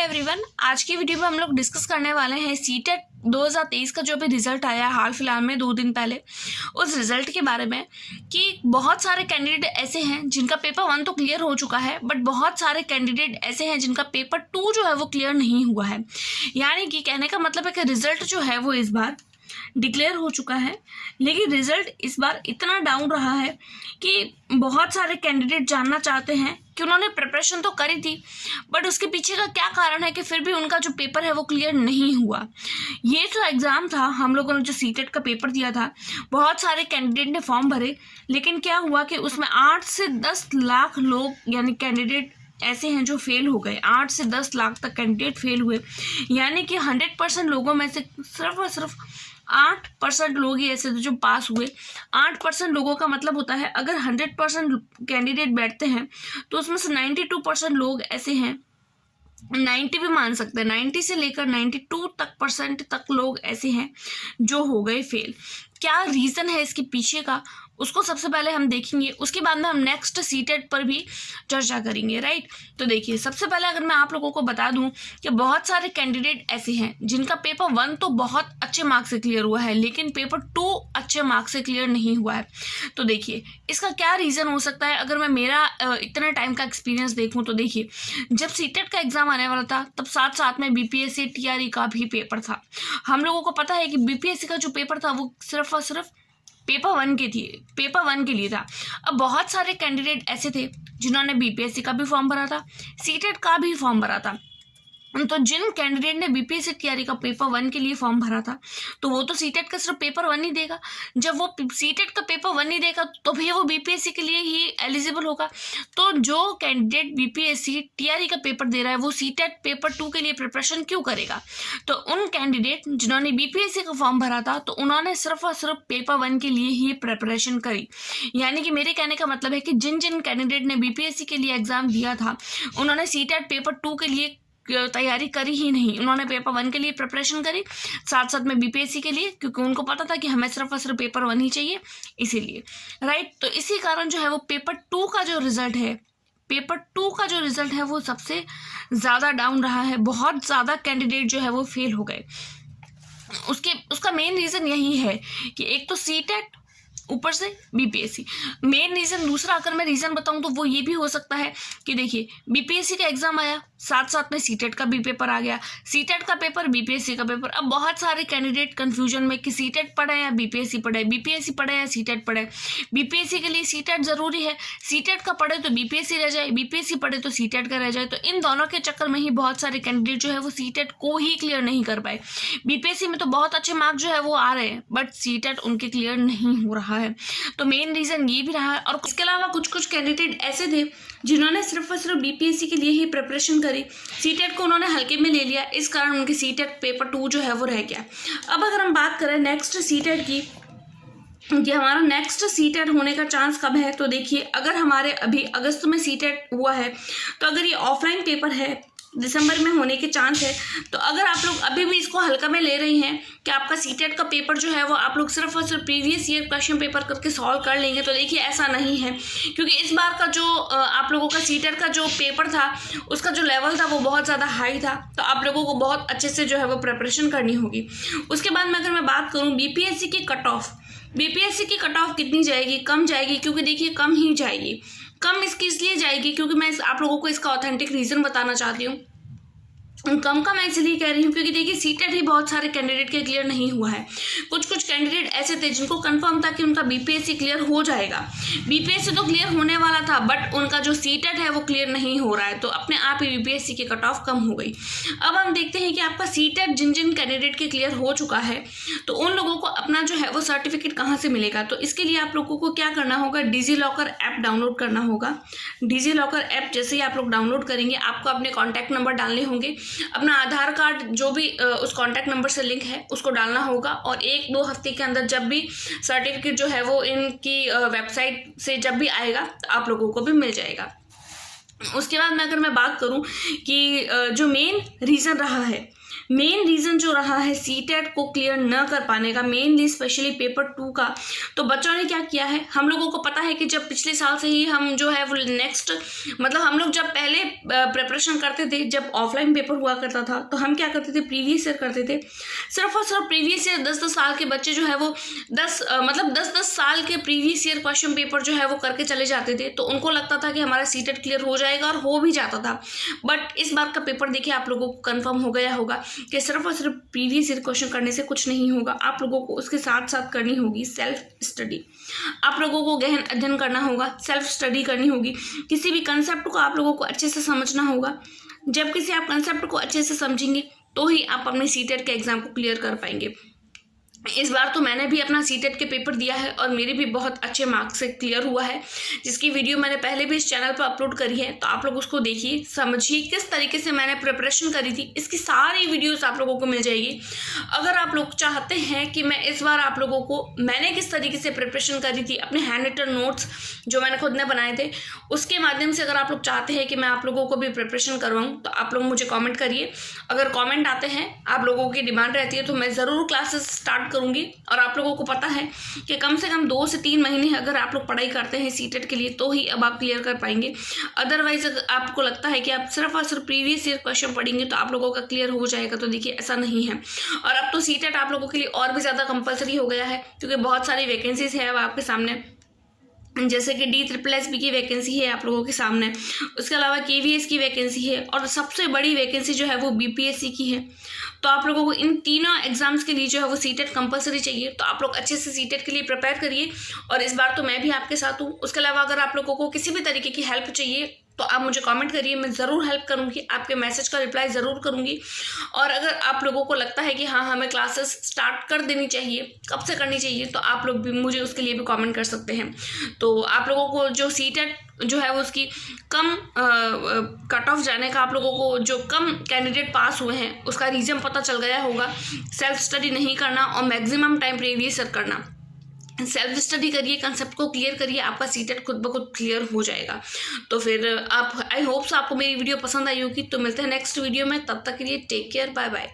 Everyone, आज की video में हम लोग डिस्कस करने वाले हैं सीटेट 2023 का जो भी रिजल्ट आया है हाल फिलहाल में 2 दिन पहले, उस रिजल्ट के बारे में कि बहुत सारे कैंडिडेट ऐसे हैं जिनका पेपर 1 तो क्लियर हो चुका है, बट बहुत सारे कैंडिडेट ऐसे हैं जिनका पेपर 2 जो है वो क्लियर नहीं हुआ है। यानी कि कहने का मतलब है कि रिजल्ट जो है वो इस बार डिक्लेयर हो चुका है, लेकिन रिजल्ट इस बार इतना डाउन रहा है कि बहुत सारे कैंडिडेट जानना चाहते हैं कि उन्होंने प्रिपरेशन तो करी थी, बट उसके पीछे का क्या कारण है कि फिर भी उनका जो पेपर है वो क्लियर नहीं हुआ। ये जो एग्ज़ाम था, हम लोगों ने जो सीटेट का पेपर दिया था, बहुत सारे कैंडिडेट ने फॉर्म भरे, लेकिन क्या हुआ कि उसमें 8 से 10 लाख लोग यानी कैंडिडेट ऐसे हैं जो फेल हो गए। 8 से 10 लाख तक कैंडिडेट फेल हुए, यानी कि 100% लोगों में से सिर्फ और सिर्फ 8% लोग ही ऐसे थे जो पास हुए। 8% लोगों का मतलब होता है अगर 100% कैंडिडेट बैठते हैं तो उसमें से 92% लोग ऐसे हैं, 90 भी मान सकते हैं, 90 से लेकर 92% तक लोग ऐसे हैं जो हो गए फेल। क्या रीज़न है इसके पीछे का, उसको सबसे पहले हम देखेंगे, उसके बाद में हम नेक्स्ट सीटेट पर भी चर्चा करेंगे, राइट। तो देखिए, सबसे पहले अगर मैं आप लोगों को बता दूं कि बहुत सारे कैंडिडेट ऐसे हैं जिनका पेपर 1 तो बहुत अच्छे मार्क्स से क्लियर हुआ है, लेकिन पेपर 2 अच्छे मार्क्स से क्लियर नहीं हुआ है। तो देखिए, इसका क्या रीज़न हो सकता है। अगर मैं मेरा इतने टाइम का एक्सपीरियंस देखूँ तो देखिए, जब सीटेट का एग्ज़ाम आने वाला था तब साथ साथ में बीपीएससी टीआरई का भी पेपर था। हम लोगों को पता है कि बीपीएससी का जो पेपर था वो सिर्फ और सिर्फ पेपर 1 के लिए था। अब बहुत सारे कैंडिडेट ऐसे थे जिन्होंने बीपीएससी का भी फॉर्म भरा था, सीटेट का भी फॉर्म भरा था। तो जिन कैंडिडेट ने बीपीएससी तैयारी का पेपर 1 के लिए फॉर्म भरा था, तो वो तो सीटेट का सिर्फ पेपर 1 ही देगा। जब वो सीटेट का पेपर 1 ही देगा तो भी वो बीपीएससी के लिए ही एलिजिबल होगा। तो जो कैंडिडेट बीपीएससी तैयारी का पेपर दे रहा है वो सीटेट पेपर 2 के लिए प्रिपरेशन क्यों करेगा। तो उन कैंडिडेट जिन्होंने बीपीएससी का फॉर्म भरा था तो उन्होंने सिर्फ और सिर्फ पेपर 1 के लिए ही प्रिपरेशन करी। यानी कि मेरे कहने का मतलब है कि जिन जिन कैंडिडेट ने बीपीएससी के लिए एग्जाम दिया था उन्होंने सीटेट पेपर 2 के लिए तैयारी करी ही नहीं। उन्होंने पेपर 1 के लिए प्रिपरेशन करी, साथ साथ में बीपीएससी के लिए, क्योंकि उनको पता था कि हमें सिर्फ और सिर्फ पेपर 1 ही चाहिए, इसीलिए, राइट। तो इसी कारण जो है वो पेपर 2 का जो रिजल्ट है वो सबसे ज़्यादा डाउन रहा है। बहुत ज़्यादा कैंडिडेट जो है वो फेल हो गए। उसका मेन रीज़न यही है कि एक तो सीटेट, ऊपर से बीपीएससी मेन रीज़न। दूसरा अगर मैं रीज़न बताऊं तो वो ये भी हो सकता है कि देखिए, बीपीएससी का एग्ज़ाम आया, साथ साथ में सीटेट का भी पेपर आ गया, सीटेट का पेपर, बीपीएससी का पेपर। अब बहुत सारे कैंडिडेट कंफ्यूजन में कि सीटेट पढ़े या बीपीएससी पढ़े, बीपीएससी पढ़े या सीटेट पढ़े। बीपीएससी के लिए सीटेट ज़रूरी है, सीटेट का पढ़े तो बीपीएससी रह जाए, बीपीएससी पढ़े तो सीटेट का रह जाए। तो इन दोनों के चक्कर में ही बहुत सारे कैंडिडेट जो है वो सीटेट को ही क्लियर नहीं कर पाए। बीपीएससी में तो बहुत अच्छे मार्क्स जो है वो आ रहे हैं, बट सीटेट उनके क्लियर नहीं हो रहा है। तो मेन रीज़न ये भी रहा है। और इसके अलावा कुछ कैंडिडेट ऐसे थे जिन्होंने सिर्फ और सिर्फ बीपीएससी के लिए ही प्रिपरेशन करी, सीटेट को उन्होंने हल्के में ले लिया, इस कारण उनके सीटेट पेपर 2 जो है वो रह गया। अब अगर हम बात करें नेक्स्ट सीटेट की कि हमारा नेक्स्ट सीटेट होने का चांस कब है, तो देखिए, अगर हमारे अभी अगस्त में सीटेट हुआ है तो अगर ये ऑफलाइन पेपर है, दिसंबर में होने के चांस है, तो अगर आप लोग अभी भी इसको हल्का में ले रही हैं कि आपका सीटेट का पेपर जो है वो आप लोग सिर्फ और सिर्फ प्रीवियस ईयर क्वेश्चन पेपर करके सॉल्व कर लेंगे, तो देखिए ऐसा नहीं है। क्योंकि इस बार का जो आप लोगों का सीटेट का जो पेपर था उसका जो लेवल था वो बहुत ज़्यादा हाई था, तो आप लोगों को बहुत अच्छे से जो है वो प्रिपरेशन करनी होगी। उसके बाद में अगर मैं बात करूँ बीपीएससी की कट ऑफ कितनी जाएगी, कम जाएगी, क्योंकि देखिए कम ही जाएगी। कम इसलिए जाएगी क्योंकि मैं आप लोगों को इसका ऑथेंटिक रीज़न बताना चाहती हूँ। कम का मैं इसलिए कह रही हूँ क्योंकि देखिए, सीटेट ही बहुत सारे कैंडिडेट के क्लियर नहीं हुआ है। कुछ कैंडिडेट ऐसे थे जिनको कंफर्म था कि उनका बीपीएससी क्लियर हो जाएगा, बीपीएससी तो क्लियर होने वाला था, बट उनका जो सीटेट है वो क्लियर नहीं हो रहा है, तो अपने आप ही बीपीएससी की कट ऑफ कम हो गई। अब हम देखते हैं कि आपका सीटेट जिन जिन कैंडिडेट के क्लियर हो चुका है तो उन लोगों को अपना जो है वो सर्टिफिकेट कहाँ से मिलेगा। तो इसके लिए आप लोगों को क्या करना होगा, डिजीलॉकर ऐप डाउनलोड करना होगा। डिजीलॉकर ऐप जैसे ही आप लोग डाउनलोड करेंगे, आपको अपने कॉन्टैक्ट नंबर डालने होंगे, अपना आधार कार्ड जो भी उस कॉन्टैक्ट नंबर से लिंक है उसको डालना होगा, और 1-2 हफ्ते के अंदर जब भी सर्टिफिकेट जो है वो इनकी वेबसाइट से जब भी आएगा तो आप लोगों को भी मिल जाएगा। उसके बाद में अगर मैं बात करूं कि जो मेन रीज़न रहा है, मेन रीज़न जो रहा है सीटेट को क्लियर न कर पाने का, मेनली स्पेशली पेपर 2 का, तो बच्चों ने क्या किया है, हम लोगों को पता है कि जब पिछले साल से ही हम जो है वो नेक्स्ट मतलब हम लोग जब पहले प्रिपरेशन करते थे, जब ऑफलाइन पेपर हुआ करता था, तो हम क्या करते थे, प्रीवियस ईयर करते थे। सिर्फ और सिर्फ प्रीवियस ईयर 10-10 साल के बच्चे जो है वो 10-10 साल के प्रीवियस ईयर क्वेश्चन पेपर जो है वो करके चले जाते थे, तो उनको लगता था कि हमारा सीटेट क्लियर हो जाएगा, और हो भी जाता था। बट इस बार का पेपर देखिए आप लोगों को कंफर्म हो गया होगा कि सिर्फ और सिर्फ प्रीवियस ईयर क्वेश्चन करने से कुछ नहीं होगा, आप लोगों को उसके साथ साथ करनी होगी सेल्फ स्टडी। आप लोगों को गहन अध्ययन करना होगा, सेल्फ स्टडी करनी होगी, किसी भी कंसेप्ट को आप लोगों को अच्छे से समझना होगा। जब किसी आप कंसेप्ट को अच्छे से समझेंगे तो ही आप अपने सीटेट के एग्जाम को क्लियर कर पाएंगे। इस बार तो मैंने भी अपना सीटेट के पेपर दिया है और मेरे भी बहुत अच्छे मार्क्स से क्लियर हुआ है, जिसकी वीडियो मैंने पहले भी इस चैनल पर अपलोड करी है, तो आप लोग उसको देखिए, समझिए किस तरीके से मैंने प्रिपरेशन करी थी। इसकी सारी वीडियोस आप लोगों को मिल जाएगी। अगर आप लोग चाहते हैं कि मैं इस बार आप लोगों को मैंने किस तरीके से प्रिपरेशन करी थी, अपने हैंड रिटन नोट्स जो मैंने खुद ने बनाए थे उसके माध्यम से अगर आप लोग चाहते हैं कि मैं आप लोगों को भी प्रिपरेशन करवाऊँ, तो आप लोग मुझे कॉमेंट करिए। अगर कॉमेंट आते हैं, आप लोगों की डिमांड रहती है, तो मैं ज़रूर क्लासेस स्टार्ट करूंगी। और आप लोगों को पता है कि कम से कम 2 से 3 महीने अगर आप लोग पढ़ाई करते हैं सीटेट के लिए, तो ही अब आप क्लियर कर पाएंगे। अदरवाइज अगर आपको लगता है कि आप सिर्फ और सिर्फ प्रीवियस ईयर क्वेश्चन पढ़ेंगे तो आप लोगों का क्लियर हो जाएगा, तो देखिए ऐसा नहीं है। और अब तो सीटेट आप लोगों के लिए और भी ज़्यादा कंपलसरी हो गया है, क्योंकि बहुत सारी वैकेंसीज है अब आपके सामने, जैसे कि DSSS की वैकेंसी है आप लोगों के सामने, उसके अलावा KVS की वैकेंसी है, और सबसे बड़ी वैकेंसी जो है वो BPSC की है। तो आप लोगों को इन तीनों एग्जाम्स के लिए जो है वो सीटेट कंपलसरी चाहिए, तो आप लोग अच्छे से सीटेट के लिए प्रिपेयर करिए। और इस बार तो मैं भी आपके साथ हूँ। उसके अलावा अगर आप लोगों को किसी भी तरीके की हेल्प चाहिए तो आप मुझे कमेंट करिए, मैं ज़रूर हेल्प करूँगी, आपके मैसेज का रिप्लाई ज़रूर करूँगी। और अगर आप लोगों को लगता है कि हाँ हमें क्लासेस स्टार्ट कर देनी चाहिए, कब से करनी चाहिए, तो आप लोग भी मुझे उसके लिए भी कमेंट कर सकते हैं। तो आप लोगों को जो सीटेट जो है वो उसकी कम कट ऑफ जाने का, आप लोगों को जो कम कैंडिडेट पास हुए हैं उसका रीज़न पता चल गया होगा। सेल्फ स्टडी नहीं करना और मैक्सिमम टाइम प्रीवियस ईयर करना, सेल्फ स्टडी करिए, कंसेप्ट को क्लियर करिए, आपका सीटेट खुद ब खुद क्लियर हो जाएगा। तो फिर आप आई होप्स आपको मेरी वीडियो पसंद आई होगी। तो मिलते हैं नेक्स्ट वीडियो में, तब तक के लिए टेक केयर, बाय बाय।